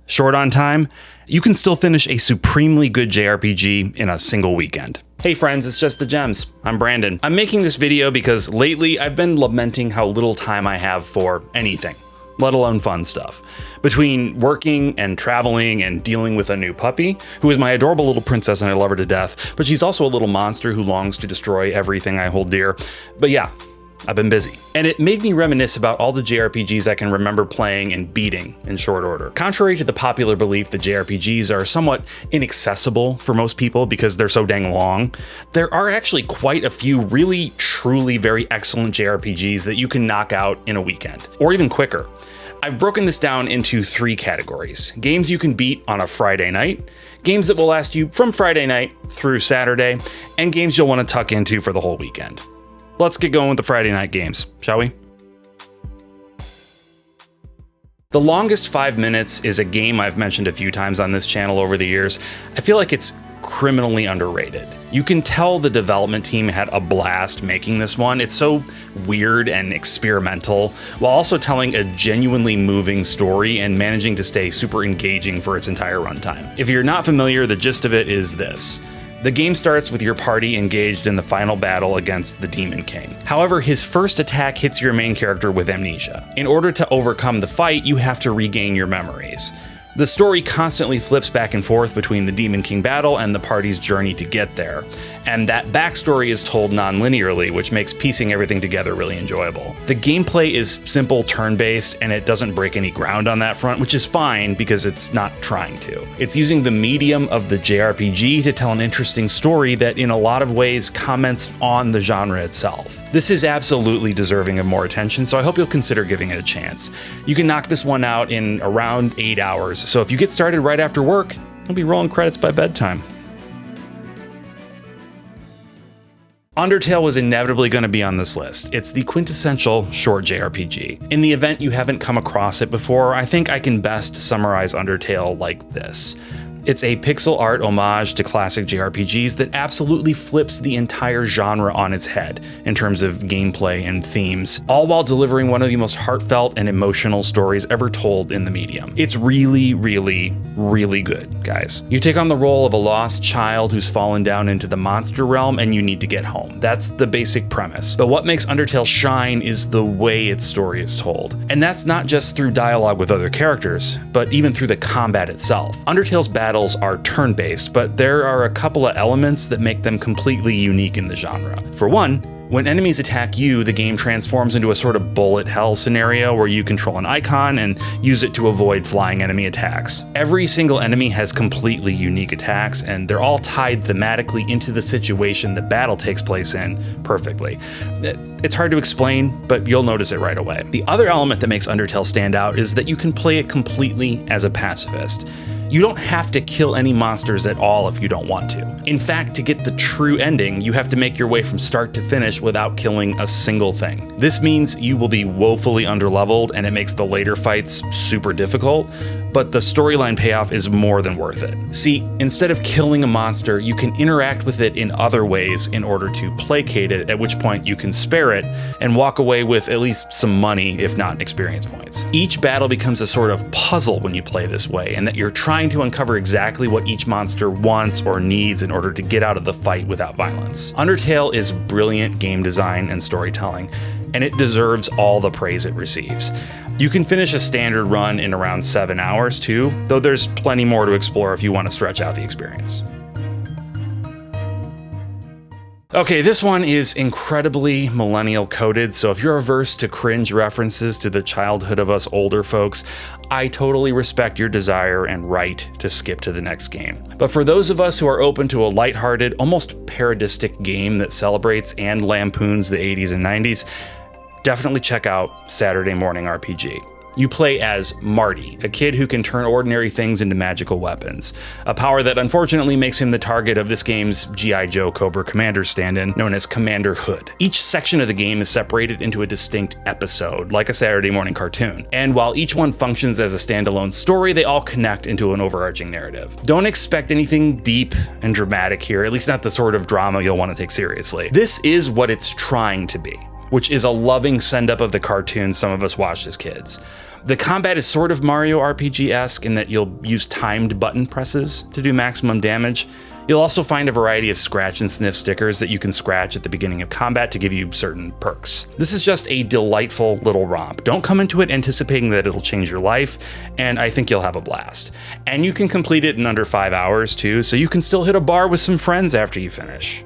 short on time, you can still finish a supremely good JRPG in a single weekend. Hey friends, it's Just the Gems. I'm Brandon. I'm making this video because lately I've been lamenting how little time I have for anything, let alone fun stuff. Between working and traveling and dealing with a new puppy, who is my adorable little princess and I love her to death, but she's also a little monster who longs to destroy everything I hold dear. But yeah, I've been busy. And it made me reminisce about all the JRPGs I can remember playing and beating in short order. Contrary to the popular belief that JRPGs are somewhat inaccessible for most people because they're so dang long, there are actually quite a few really, truly very excellent JRPGs that you can knock out in a weekend, or even quicker. I've broken this down into 3 categories. Games you can beat on a Friday night, games that will last you from Friday night through Saturday, and games you'll want to tuck into for the whole weekend. Let's get going with the Friday night games, shall we? The Longest 5 Minutes is a game I've mentioned a few times on this channel over the years. I feel like it's criminally underrated. You can tell the development team had a blast making this one. It's so weird and experimental, while also telling a genuinely moving story and managing to stay super engaging for its entire runtime. If you're not familiar, the gist of it is this. The game starts with your party engaged in the final battle against the Demon King. However, his first attack hits your main character with amnesia. In order to overcome the fight, you have to regain your memories. The story constantly flips back and forth between the Demon King battle and the party's journey to get there. And that backstory is told non-linearly, which makes piecing everything together really enjoyable. The gameplay is simple turn-based, and it doesn't break any ground on that front, which is fine because it's not trying to. It's using the medium of the JRPG to tell an interesting story that in a lot of ways comments on the genre itself. This is absolutely deserving of more attention, so I hope you'll consider giving it a chance. You can knock this one out in around 8 hours, so if you get started right after work, you'll be rolling credits by bedtime. Undertale was inevitably going to be on this list. It's the quintessential short JRPG. In the event you haven't come across it before, I think I can best summarize Undertale like this. It's a pixel art homage to classic JRPGs that absolutely flips the entire genre on its head in terms of gameplay and themes, all while delivering one of the most heartfelt and emotional stories ever told in the medium. It's really, really, really good, guys. You take on the role of a lost child who's fallen down into the monster realm and you need to get home. That's the basic premise. But what makes Undertale shine is the way its story is told. And that's not just through dialogue with other characters, but even through the combat itself. Undertale's battles are turn-based, but there are a couple of elements that make them completely unique in the genre. For one, when enemies attack you, the game transforms into a sort of bullet hell scenario where you control an icon and use it to avoid flying enemy attacks. Every single enemy has completely unique attacks, and they're all tied thematically into the situation the battle takes place in perfectly. It's hard to explain, but you'll notice it right away. The other element that makes Undertale stand out is that you can play it completely as a pacifist. You don't have to kill any monsters at all if you don't want to. In fact, to get the true ending, you have to make your way from start to finish without killing a single thing. This means you will be woefully underleveled, and it makes the later fights super difficult, but the storyline payoff is more than worth it. See, instead of killing a monster, you can interact with it in other ways in order to placate it, at which point you can spare it and walk away with at least some money, if not experience points. Each battle becomes a sort of puzzle when you play this way, and that you're trying to uncover exactly what each monster wants or needs in order to get out of the fight without violence. Undertale is brilliant game design and storytelling, and it deserves all the praise it receives. You can finish a standard run in around 7 hours too, though there's plenty more to explore if you want to stretch out the experience. Okay, this one is incredibly millennial coded, so if you're averse to cringe references to the childhood of us older folks, I totally respect your desire and right to skip to the next game. But for those of us who are open to a lighthearted, almost parodistic game that celebrates and lampoons the 80s and 90s, definitely check out Saturday Morning RPG. You play as Marty, a kid who can turn ordinary things into magical weapons, a power that unfortunately makes him the target of this game's G.I. Joe Cobra Commander stand-in known as Commander Hood. Each section of the game is separated into a distinct episode, like a Saturday morning cartoon, and while each one functions as a standalone story, they all connect into an overarching narrative. Don't expect anything deep and dramatic here, at least not the sort of drama you'll want to take seriously. This is what it's trying to be. which is a loving send-up of the cartoons some of us watched as kids. The combat is sort of Mario RPG-esque in that you'll use timed button presses to do maximum damage. You'll also find a variety of scratch and sniff stickers that you can scratch at the beginning of combat to give you certain perks. This is just a delightful little romp. Don't come into it anticipating that it'll change your life, and I think you'll have a blast. And you can complete it in under 5 hours too, so you can still hit a bar with some friends after you finish.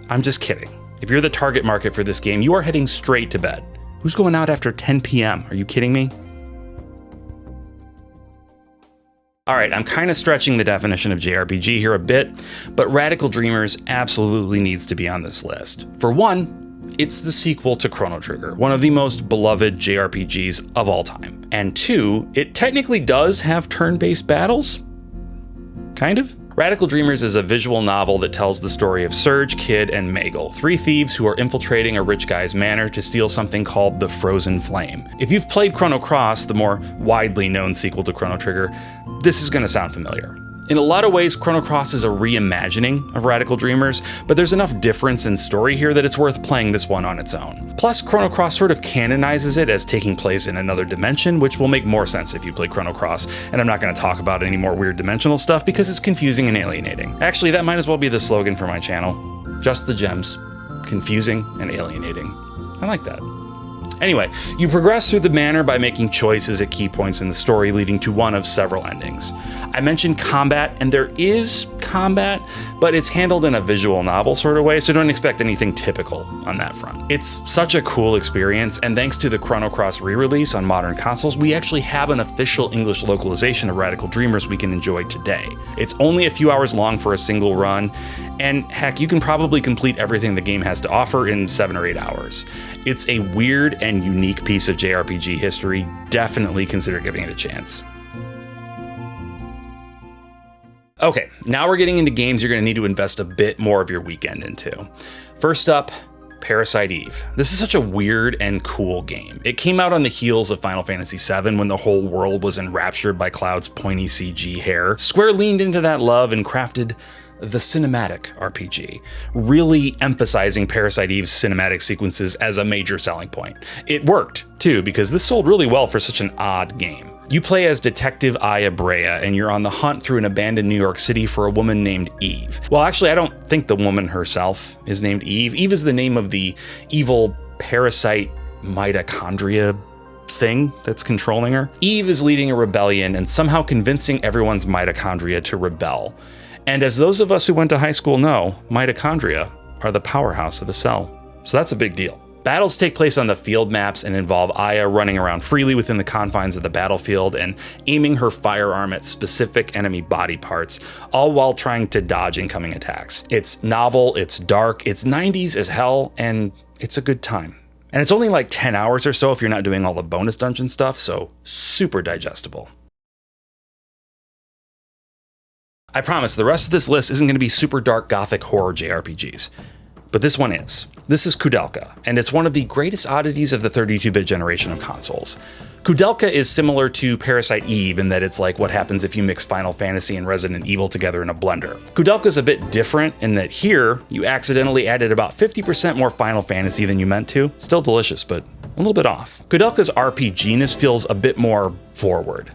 I'm just kidding. If you're the target market for this game, you are heading straight to bed. Who's going out after 10 p.m.? Are you kidding me? All right, I'm kind of stretching the definition of JRPG here a bit, but Radical Dreamers absolutely needs to be on this list. For one, it's the sequel to Chrono Trigger, one of the most beloved JRPGs of all time. And two, it technically does have turn-based battles. Kind of. Radical Dreamers is a visual novel that tells the story of Surge, Kid, and Magel, three thieves who are infiltrating a rich guy's manor to steal something called the Frozen Flame. If you've played Chrono Cross, the more widely known sequel to Chrono Trigger, this is going to sound familiar. In a lot of ways, Chrono Cross is a reimagining of Radical Dreamers, but there's enough difference in story here that it's worth playing this one on its own. Plus, Chrono Cross sort of canonizes it as taking place in another dimension, which will make more sense if you play Chrono Cross, and I'm not going to talk about any more weird dimensional stuff because it's confusing and alienating. Actually, that might as well be the slogan for my channel. Just the gems. Confusing and alienating. I like that. Anyway, you progress through the manor by making choices at key points in the story, leading to one of several endings. I mentioned combat, and there is combat, but it's handled in a visual novel sort of way, so don't expect anything typical on that front. It's such a cool experience, and thanks to the Chrono Cross re-release on modern consoles, we actually have an official English localization of Radical Dreamers we can enjoy today. It's only a few hours long for a single run, and heck, you can probably complete everything the game has to offer in 7 or 8 hours. It's a weird and unique piece of JRPG history. Definitely consider giving it a chance. Okay, now we're getting into games you're going to need to invest a bit more of your weekend into. First up, Parasite Eve. This is such a weird and cool game. It came out on the heels of Final Fantasy VII when the whole world was enraptured by Cloud's pointy CG hair. Square leaned into that love and crafted the cinematic RPG, really emphasizing Parasite Eve's cinematic sequences as a major selling point. It worked, too, because this sold really well for such an odd game. You play as Detective Aya Brea, and you're on the hunt through an abandoned New York City for a woman named Eve. Well, actually, I don't think the woman herself is named Eve. Eve is the name of the evil parasite mitochondria thing that's controlling her. Eve is leading a rebellion and somehow convincing everyone's mitochondria to rebel. And as those of us who went to high school know, mitochondria are the powerhouse of the cell. So that's a big deal. Battles take place on the field maps and involve Aya running around freely within the confines of the battlefield and aiming her firearm at specific enemy body parts, all while trying to dodge incoming attacks. It's novel, it's dark, it's 90s as hell, and it's a good time. And it's only like 10 hours or so if you're not doing all the bonus dungeon stuff, so super digestible. I promise the rest of this list isn't going to be super dark gothic horror JRPGs, but this one is. This is Koudelka, and it's one of the greatest oddities of the 32-bit generation of consoles. Koudelka is similar to Parasite Eve in that it's like what happens if you mix Final Fantasy and Resident Evil together in a blender. Koudelka is a bit different in that here, you accidentally added about 50% more Final Fantasy than you meant to. Still delicious, but a little bit off. Koudelka's RPG-ness feels a bit more forward.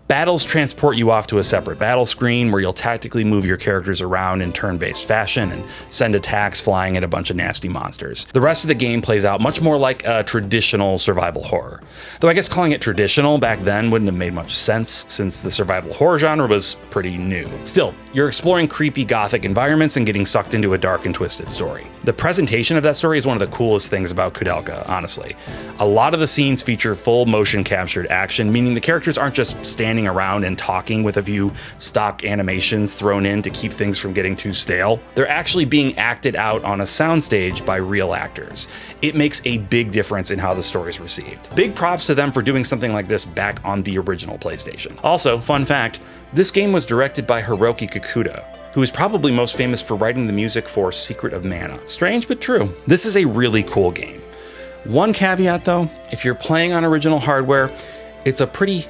Battles transport you off to a separate battle screen where you'll tactically move your characters around in turn-based fashion and send attacks flying at a bunch of nasty monsters. The rest of the game plays out much more like a traditional survival horror. Though I guess calling it traditional back then wouldn't have made much sense since the survival horror genre was pretty new. Still, you're exploring creepy gothic environments and getting sucked into a dark and twisted story. The presentation of that story is one of the coolest things about Koudelka, honestly. A lot of the scenes feature full motion captured action, meaning the characters aren't just standing around and talking with a few stock animations thrown in to keep things from getting too stale. They're actually being acted out on a soundstage by real actors. It makes a big difference in how the story is received. Big props to them for doing something like this back on the original PlayStation. Also, fun fact, this game was directed by Hiroki Kikuta, who is probably most famous for writing the music for Secret of Mana. Strange but true. This is a really cool game. One caveat though, if you're playing on original hardware, it's a pretty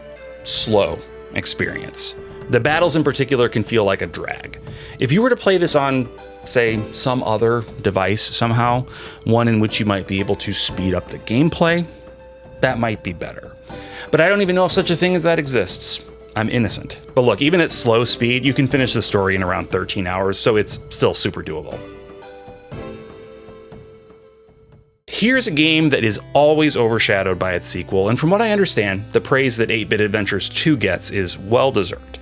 slow experience. The battles in particular can feel like a drag. If you were to play this on say, some other device somehow, one in which you might be able to speed up the gameplay, that might be better. But I don't even know if such a thing as that exists. I'm innocent. But look, even at slow speed, you can finish the story in around 13 hours, so it's still super doable. Here's a game that is always overshadowed by its sequel, and from what I understand, the praise that 8-Bit Adventures 2 gets is well-deserved.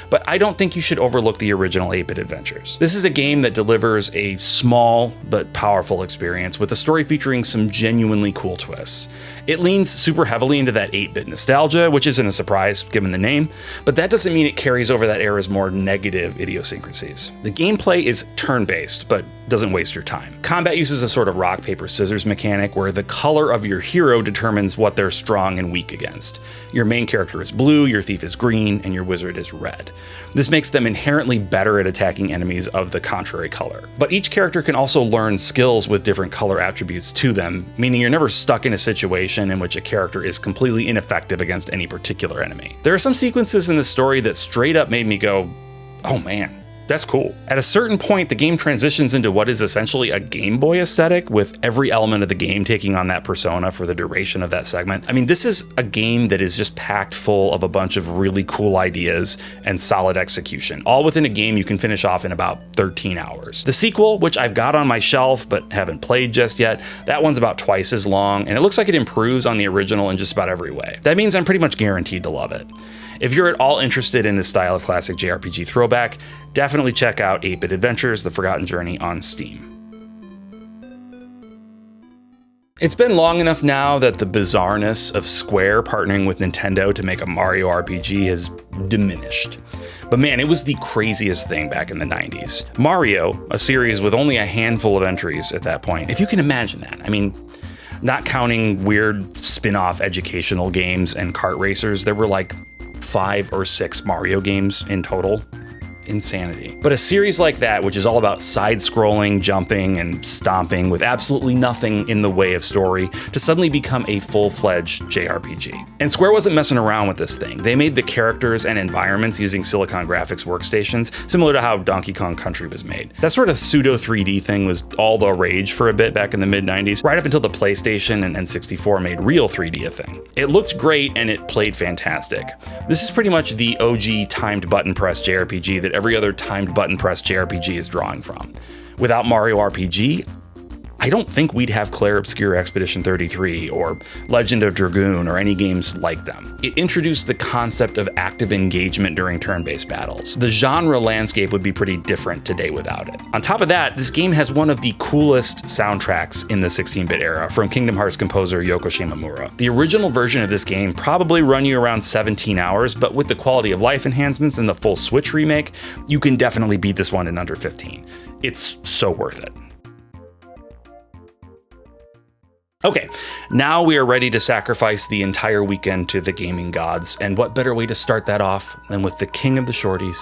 But I don't think you should overlook the original 8-Bit Adventures. This is a game that delivers a small but powerful experience with a story featuring some genuinely cool twists. It leans super heavily into that 8-bit nostalgia, which isn't a surprise given the name, but that doesn't mean it carries over that era's more negative idiosyncrasies. The gameplay is turn-based, but doesn't waste your time. Combat uses a sort of rock, paper, scissors mechanic where the color of your hero determines what they're strong and weak against. Your main character is blue, your thief is green, and your wizard is red. This makes them inherently better at attacking enemies of the contrary color. But each character can also learn skills with different color attributes to them, meaning you're never stuck in a situation in which a character is completely ineffective against any particular enemy. There are some sequences in the story that straight up made me go, oh man, that's cool. At a certain point, the game transitions into what is essentially a Game Boy aesthetic, with every element of the game taking on that persona for the duration of that segment. I mean, this is a game that is just packed full of a bunch of really cool ideas and solid execution, all within a game you can finish off in about 13 hours. The sequel, which I've got on my shelf but haven't played just yet, that one's about twice as long, and it looks like it improves on the original in just about every way. That means I'm pretty much guaranteed to love it. If you're at all interested in this style of classic JRPG throwback, definitely check out 8-Bit Adventures: The Forgotten Journey on Steam. It's been long enough now that the bizarreness of Square partnering with Nintendo to make a Mario RPG has diminished. But man, it was the craziest thing back in the 90s. Mario, a series with only a handful of entries at that point, if you can imagine that. I mean, not counting weird spin-off educational games and kart racers, there were like 5 or 6 Mario games in total. Insanity. But a series like that, which is all about side-scrolling, jumping, and stomping with absolutely nothing in the way of story, to suddenly become a full-fledged JRPG. And Square wasn't messing around with this thing. They made the characters and environments using Silicon Graphics workstations, similar to how Donkey Kong Country was made. That sort of pseudo 3D thing was all the rage for a bit back in the mid-90s, right up until the PlayStation and N64 made real 3D a thing. It looked great and it played fantastic. This is pretty much the OG timed button press JRPG that every other timed button press JRPG is drawing from. Without Mario RPG, I don't think we'd have Clair Obscur Expedition 33 or Legend of Dragoon or any games like them. It introduced the concept of active engagement during turn-based battles. The genre landscape would be pretty different today without it. On top of that, this game has one of the coolest soundtracks in the 16-bit era from Kingdom Hearts composer Yoko Shimomura. The original version of this game probably run you around 17 hours, but with the quality of life enhancements and the full Switch remake, you can definitely beat this one in under 15. It's so worth it. Okay, now we are ready to sacrifice the entire weekend to the gaming gods, and what better way to start that off than with the king of the shorties,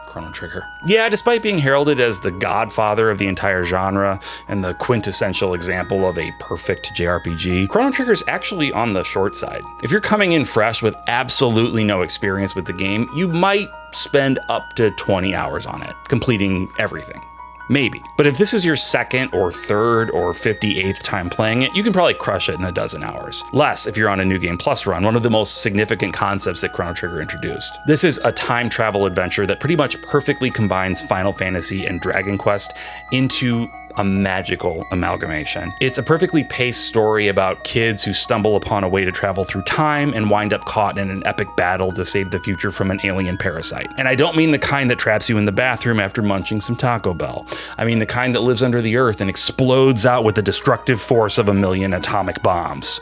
Chrono Trigger. Yeah, despite being heralded as the godfather of the entire genre and the quintessential example of a perfect JRPG, Chrono Trigger is actually on the short side. If you're coming in fresh with absolutely no experience with the game, you might spend up to 20 hours on it, completing everything. Maybe. But if this is your second or third or 58th time playing it, you can probably crush it in a dozen hours. Less if you're on a New Game Plus run, one of the most significant concepts that Chrono Trigger introduced. This is a time travel adventure that pretty much perfectly combines Final Fantasy and Dragon Quest into a magical amalgamation. It's a perfectly paced story about kids who stumble upon a way to travel through time and wind up caught in an epic battle to save the future from an alien parasite. And I don't mean the kind that traps you in the bathroom after munching some Taco Bell. I mean the kind that lives under the earth and explodes out with the destructive force of 1,000,000 atomic bombs.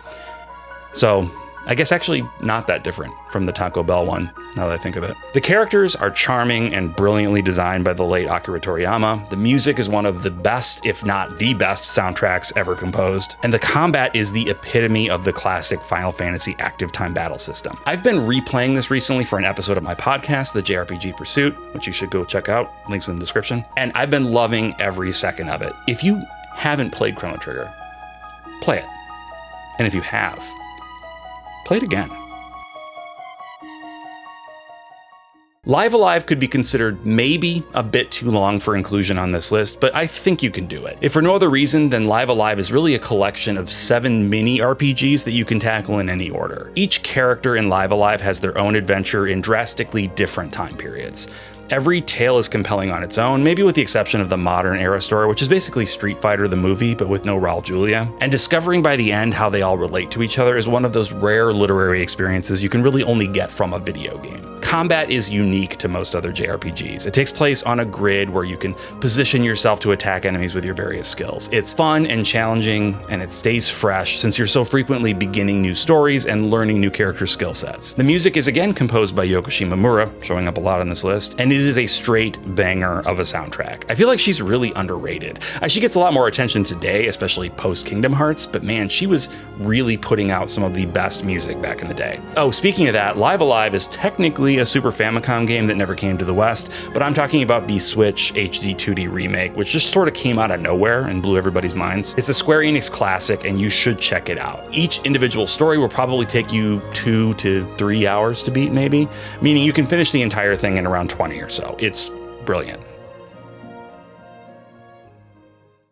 So, I guess actually not that different from the Taco Bell one, now that I think of it. The characters are charming and brilliantly designed by the late Akira Toriyama. The music is one of the best, if not the best, soundtracks ever composed. And the combat is the epitome of the classic Final Fantasy active time battle system. I've been replaying this recently for an episode of my podcast, the JRPG Pursuit, which you should go check out, links in the description. And I've been loving every second of it. If you haven't played Chrono Trigger, play it. And if you have, play it again. Live Alive could be considered maybe a bit too long for inclusion on this list, but I think you can do it. If for no other reason, then Live Alive is really a collection of 7 mini RPGs that you can tackle in any order. Each character in Live Alive has their own adventure in drastically different time periods. Every tale is compelling on its own, maybe with the exception of the modern era story, which is basically Street Fighter the movie, but with no Raul Julia. And discovering by the end how they all relate to each other is one of those rare literary experiences you can really only get from a video game. Combat is unique to most other JRPGs. It takes place on a grid where you can position yourself to attack enemies with your various skills. It's fun and challenging, and it stays fresh since you're so frequently beginning new stories and learning new character skill sets. The music is again composed by Yoko Shimomura, showing up a lot on this list, and it is a straight banger of a soundtrack. I feel like she's really underrated. She gets a lot more attention today, especially post Kingdom Hearts, but man, she was really putting out some of the best music back in the day. Oh, speaking of that, Live Alive is technically a Super Famicom game that never came to the West, but I'm talking about the Switch HD 2D remake, which just sort of came out of nowhere and blew everybody's minds. It's a Square Enix classic, and you should check it out. Each individual story will probably take you 2 to 3 hours to beat, maybe, meaning you can finish the entire thing in around 20 or so. It's brilliant.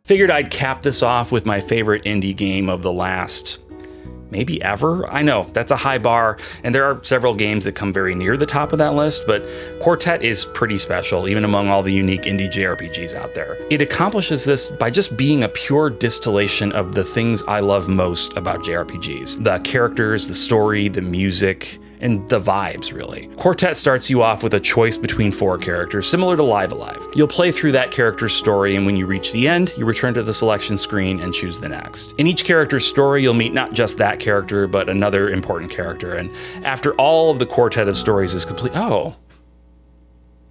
Figured I'd cap this off with my favorite indie game of the last maybe ever? I know, that's a high bar, and there are several games that come very near the top of that list, but Quartet is pretty special, even among all the unique indie JRPGs out there. It accomplishes this by just being a pure distillation of the things I love most about JRPGs. The characters, the story, the music, and the vibes, really. Quartet starts you off with a choice between 4 characters, similar to Live Alive. You'll play through that character's story, and when you reach the end, you return to the selection screen and choose the next. In each character's story, you'll meet not just that character, but another important character, and after all of the quartet of stories is complete... Oh,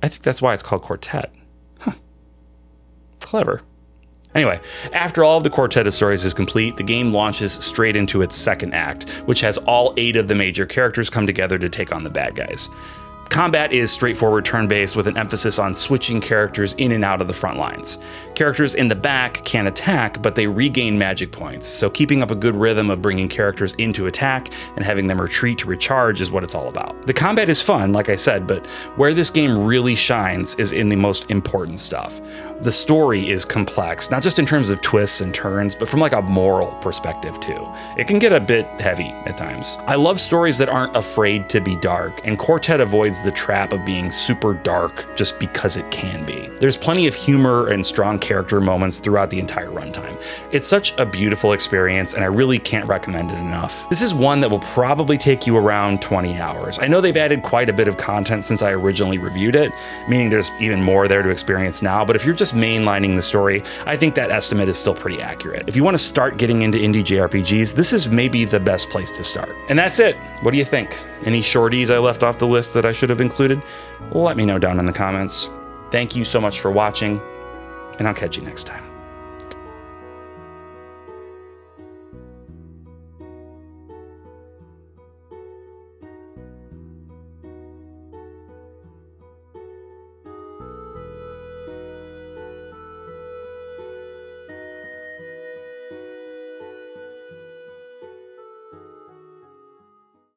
I think that's why it's called Quartet. Huh. Clever. Anyway, after all of the quartet of stories is complete, the game launches straight into its second act, which has all 8 of the major characters come together to take on the bad guys. Combat is straightforward turn-based with an emphasis on switching characters in and out of the front lines. Characters in the back can attack, but they regain magic points, so keeping up a good rhythm of bringing characters into attack and having them retreat to recharge is what it's all about. The combat is fun, like I said, but where this game really shines is in the most important stuff. The story is complex, not just in terms of twists and turns, but from like a moral perspective too. It can get a bit heavy at times. I love stories that aren't afraid to be dark, and Quartet avoids the trap of being super dark just because it can be. There's plenty of humor and strong character moments throughout the entire runtime. It's such a beautiful experience, and I really can't recommend it enough. This is one that will probably take you around 20 hours. I know they've added quite a bit of content since I originally reviewed it, meaning there's even more there to experience now, but if you're just mainlining the story, I think that estimate is still pretty accurate. If you want to start getting into indie JRPGs, this is maybe the best place to start. And that's it. What do you think? Any shorties I left off the list that I should have included? Let me know down in the comments. Thank you so much for watching, and I'll catch you next time.